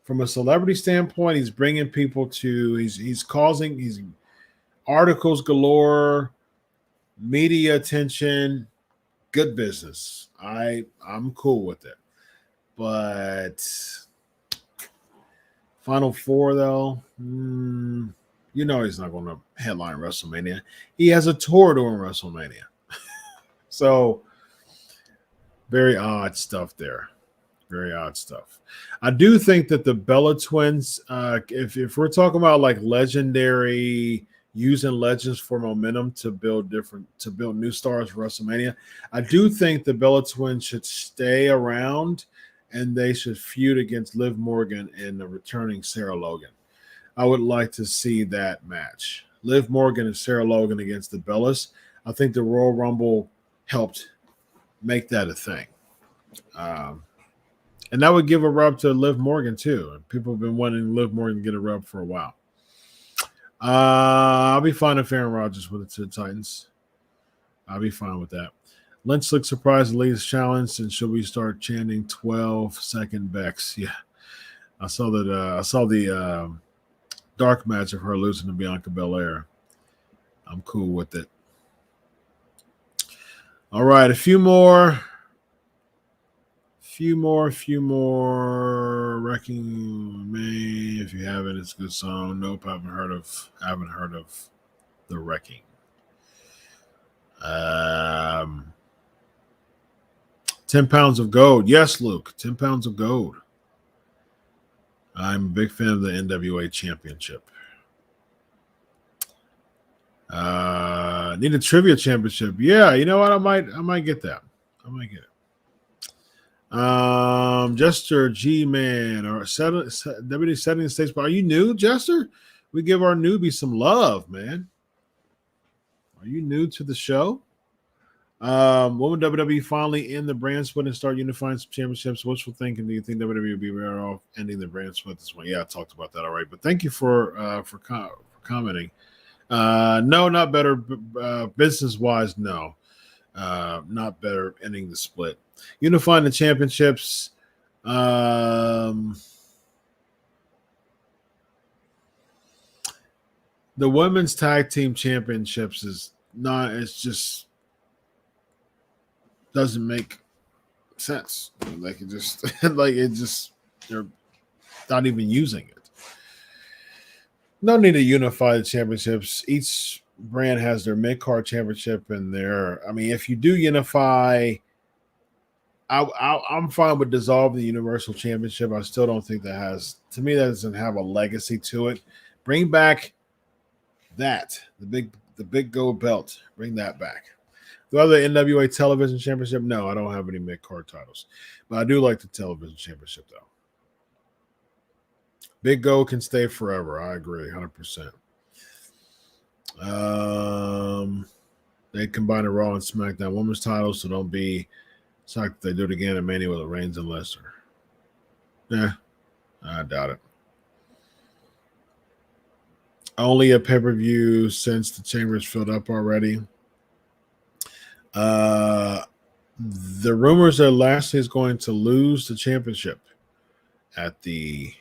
from a celebrity standpoint, he's bringing people to, he's articles galore, media attention, good business. I'm cool with it. But Final Four, though, he's not going to headline WrestleMania. He has a tour during WrestleMania. So, very odd stuff there. Very odd stuff. I do think that the Bella Twins, if we're talking about like legendary, using legends for momentum to build new stars for WrestleMania, I do think the Bella Twins should stay around and they should feud against Liv Morgan and the returning Sarah Logan. I would like to see that match. Liv Morgan and Sarah Logan against the Bellas. I think the Royal Rumble helped make that a thing. And that would give a rub to Liv Morgan too. People have been wanting Liv Morgan to get a rub for a while. I'll be fine if Aaron Rodgers with the Titans. I'll be fine with that. Lynch looks surprised at Lee's challenge, and should we start chanting 12-second Bex? Yeah, I saw that. I saw the dark match of her losing to Bianca Belair. I'm cool with it. All right, a few more. Wrecking Me. If you haven't, it's a good song. Nope, I haven't heard of the Wrecking. 10 pounds of gold. Yes, Luke. 10 pounds of gold. I'm a big fan of the NWA Championship. Need a trivia championship. Yeah, you know what? I might get that. I might get it. Jester G-Man or WD setting the stage. Are you new, Jester? We give our newbies some love, man. Are you new to the show? When would WWE finally end the brand split and start unifying some championships? Wishful thinking. Do you think WWE would be better off ending the brand split this one? Yeah, I talked about that already. But thank you for commenting. No, not better. Business-wise, no. Not better ending the split. Unifying the championships. The women's tag team championships is not. It's just doesn't make sense. Like it just, they're not even using it. No need to unify the championships. Each brand has their mid-card championship and their. I mean, if you do unify, I'm fine with dissolving the Universal Championship. I still don't think that has. To me, that doesn't have a legacy to it. Bring back the big gold belt. Bring that back. The other NWA Television Championship, no, I don't have any mid-card titles. But I do like the Television Championship, though. Big Gold can stay forever. I agree, 100%. They combine the Raw and SmackDown Women's titles, so don't be shocked if they do it again at Mania with Reigns and Lesnar. Yeah, I doubt it. Only a pay-per-view since the chamber is filled up already. The rumors are Lashley is going to lose the championship at the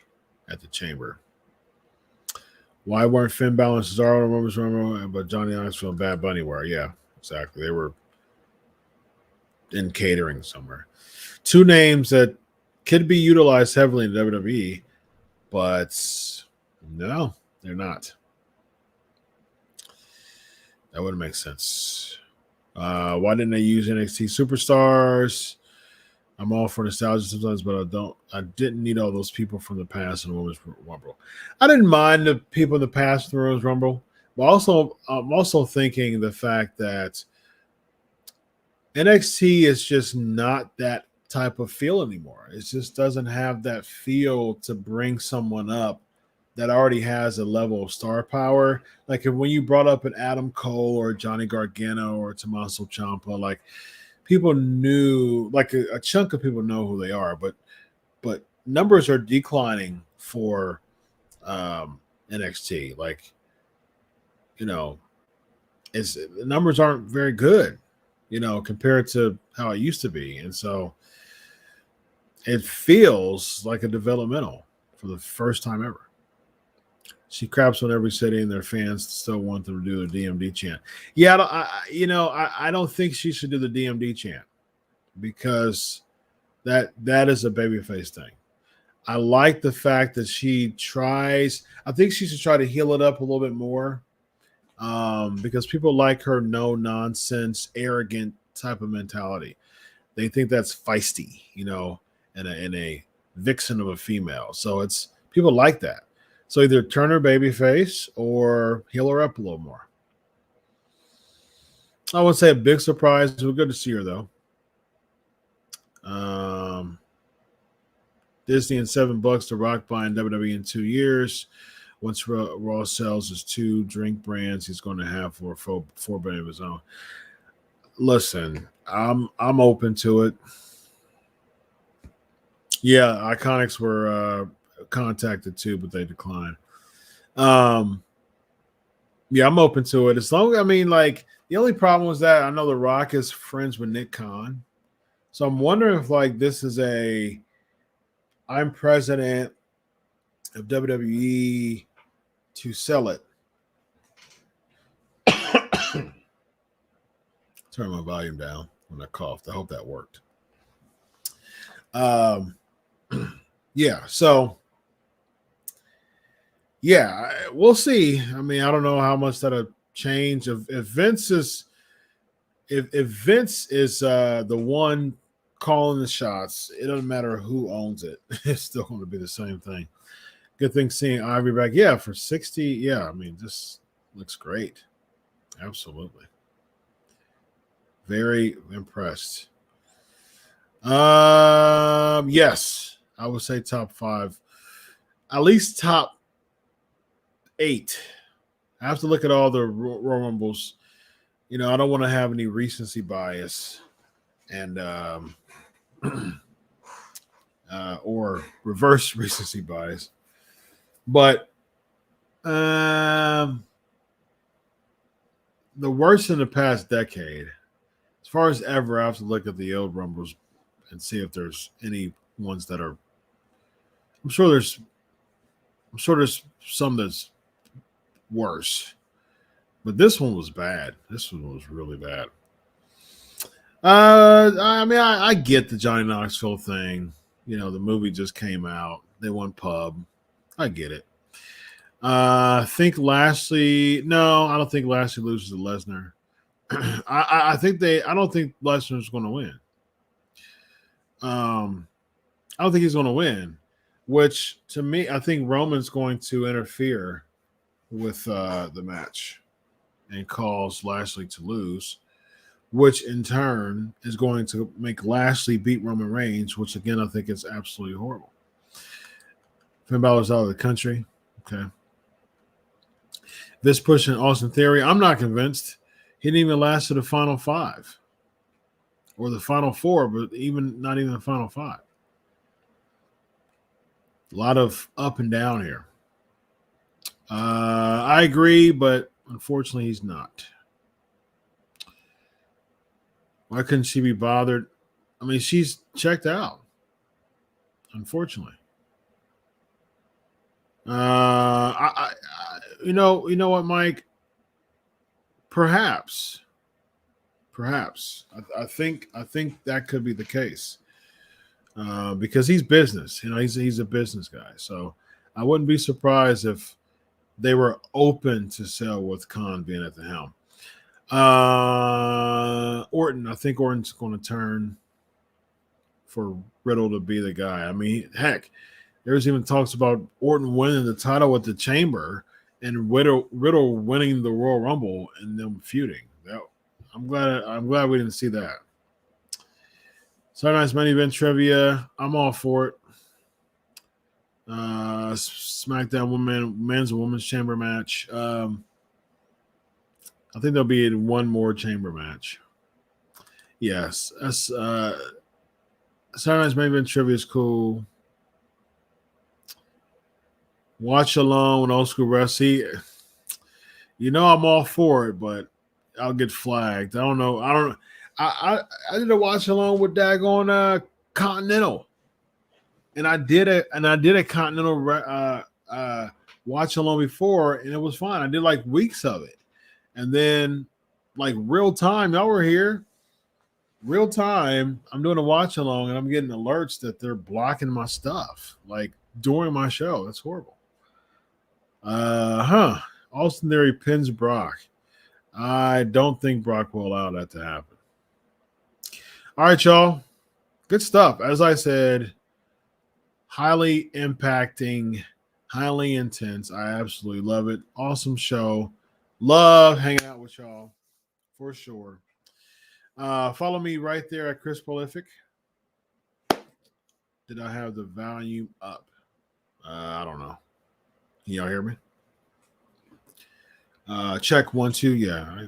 chamber. Why weren't Finn Balor and Cesaro in Rumors Rumble, but Johnny Knoxville and Bad Bunny were? Yeah, exactly. They were in catering somewhere. Two names that could be utilized heavily in WWE, but no, they're not. That wouldn't make sense. Why didn't they use NXT superstars? I'm all for nostalgia sometimes, but I didn't need all those people from the past in the Women's Rumble. I didn't mind the people in the past in the Women's Rumble, but I'm also thinking the fact that NXT is just not that type of feel anymore. It just doesn't have that feel to bring someone up that already has a level of star power. Like when you brought up an Adam Cole or Johnny Gargano or Tommaso Ciampa, like people knew, like a chunk of people know who they are, but numbers are declining for NXT. Like, you know, the numbers aren't very good, you know, compared to how it used to be. And so it feels like a developmental for the first time ever. She craps on every city, and their fans still want them to do the DMD chant. Yeah, I don't think she should do the DMD chant because that is a babyface thing. I like the fact that she tries. I think she should try to heal it up a little bit more because people like her no-nonsense, arrogant type of mentality. They think that's feisty, you know, and a vixen of a female. So it's people like that. So either turn her babyface or heal her up a little more. I wouldn't say a big surprise. It was good to see her, though. Disney and $7 to Rock buying WWE in 2 years. Once Raw sells his 2 drink brands, he's going to have for $4 billion of his own. Listen, I'm open to it. Yeah, Iconics were contacted too, but they declined. Yeah, I'm open to it. As long, I mean, like the only problem is that I know The Rock is friends with Nick Khan, so I'm wondering if like this is I'm president of WWE to sell it. Turn my volume down when I coughed. I hope that worked. Um, yeah. So, yeah, we'll see. I mean, I don't know how much that'll change. If Vince is if Vince is the one calling the shots, it doesn't matter who owns it. It's still going to be the same thing. Good thing seeing Ivory back. Yeah, for 60. Yeah, I mean, this looks great. Absolutely. Very impressed. Yes, I would say top 5, at least top 8. I have to look at all the Royal Rumbles. You know, I don't want to have any recency bias and or reverse recency bias, but the worst in the past decade, as far as ever, I have to look at the old Rumbles and see if there's any ones that are. I'm sure there's some that's worse, but this one was bad. This one was really bad. I mean, I get the Johnny Knoxville thing. You know, the movie just came out. They won pub. I get it. I think Lashley. No, I don't think Lashley loses to Lesnar. I don't think Lesnar's going to win. I don't think he's going to win. Which to me, I think Roman's going to interfere with the match and cause Lashley to lose, which in turn is going to make Lashley beat Roman Reigns, which again I think is absolutely horrible. Finn Balor's out of the country. Okay. This pushing Austin Theory, I'm not convinced. He didn't even last to the final 5 or the final 4, but not even the final 5. A lot of up and down here. I agree, but unfortunately he's not. Why couldn't she be bothered? I mean, she's checked out, unfortunately. You know what, Mike? Perhaps. I think that could be the case because he's business. You know, he's a business guy. So I wouldn't be surprised if they were open to sell with Khan being at the helm. Orton, I think Orton's going to turn for Riddle to be the guy. I mean, heck, there's even talks about Orton winning the title with the Chamber and Riddle winning the Royal Rumble and them feuding. I'm glad we didn't see that. Saturday Night's Main Event trivia. I'm all for it. SmackDown men's and women's chamber match. I think there'll be one more chamber match. Yes. Saturday Night's Main Event trivia is cool. Watch along with old school wrestling. You know I'm all for it, but I'll get flagged. I don't know. I did a watch along with daggone Continental, and I did a Continental watch along before, and it was fine. I did like weeks of it, and then like real time, y'all were here. Real time, I'm doing a watch along, and I'm getting alerts that they're blocking my stuff like during my show. That's horrible. Austin Theory pins Brock. I don't think Brock will allow that to happen. All right, y'all. Good stuff. As I said, highly impacting, highly intense. I absolutely love it. Awesome show. Love hanging out with y'all for sure. Follow me right there at Chris Prolific. Did I have the volume up? I don't know. Can y'all hear me? Check 1 2. Yeah.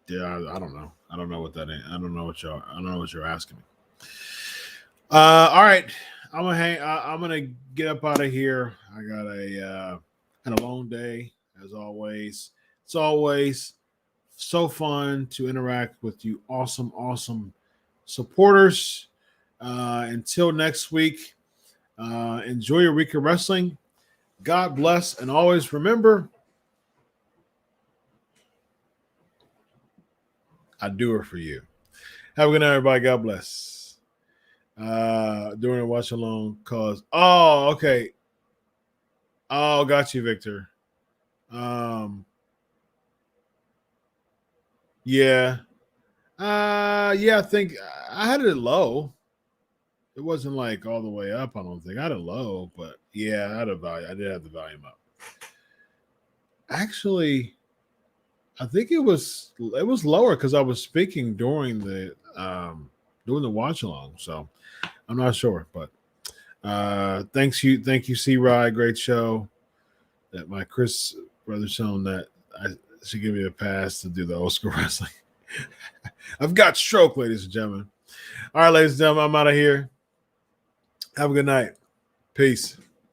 I don't know. I don't know what that is. I don't know what you're asking me. All right. I'm gonna get up out of here. I got had a long day. as always. It's always so fun to interact with you awesome supporters. Until next week, enjoy your week of wrestling. God bless, and always remember, I do it for you. Have a good night, everybody. God bless. During a watch along cause. Oh, okay. Oh, got you, Victor. Yeah. I think I had it low. It wasn't like all the way up, I don't think. I had it low, but yeah, I did have the volume up. Actually, I think it was lower because I was speaking during the watch along. So I'm not sure, but thank you, C Rye, great show. That my Chris brother shown that I should give me a pass to do the old school wrestling. I've got stroke, ladies and gentlemen. All right, ladies and gentlemen, I'm out of here. Have a good night. Peace.